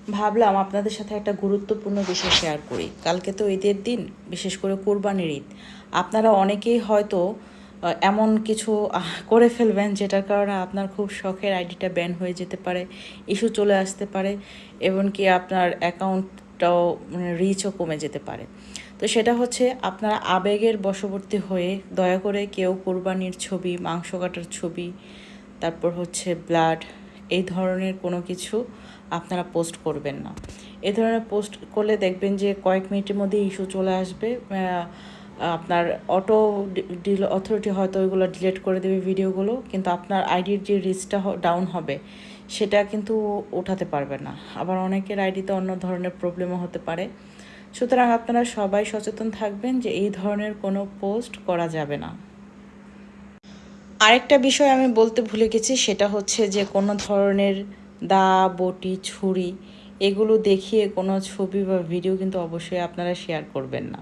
ভাবলাম আপনাদের সাথে একটা গুরুত্বপূর্ণ বিষয় শেয়ার করি। কালকে তো ঈদের দিন, বিশেষ করে কোরবানির ঈদ। আপনারা অনেকেই হয়তো এমন কিছু করে ফেলবেন যেটার কারণে আপনার খুব শখের আইডিটা ব্যান হয়ে যেতে পারে, ইস্যু চলে আসতে পারে, এমনকি আপনার অ্যাকাউন্টটাও রিচও কমে যেতে পারে। তো সেটা হচ্ছে আপনারা আবেগের বশবর্তী হয়ে দয়া করে কেউ কোরবানির ছবি, মাংস কাটার ছবি, তারপর হচ্ছে ব্লাড, এই ধরনের কোনো কিছু আপনারা পোস্ট করবেন না। এই ধরনের পোস্ট করলে দেখবেন যে কয়েক মিনিটের মধ্যে ইস্যু চলে আসবে। আপনার অটো অথরিটি হয়তো ওইগুলো ডিলিট করে দেবে ভিডিওগুলো, কিন্তু আপনার আইডির যে রিচটা ডাউন হবে সেটা কিন্তু ওঠাতে পারবে না। আবার অনেকের আইডিতে অন্য ধরনের প্রবলেমও হতে পারে। সুতরাং আপনারা সবাই সচেতন থাকবেন যে এই ধরনের কোনো পোস্ট করা যাবে না। আরেকটা বিষয় আমি বলতে ভুলে গেছি, সেটা হচ্ছে যে কোনো ধরনের দা, বটি, ছুরি এগুলো দেখিয়ে কোনো ছবি বা ভিডিও কিন্তু অবশ্যই আপনারা শেয়ার করবেন না।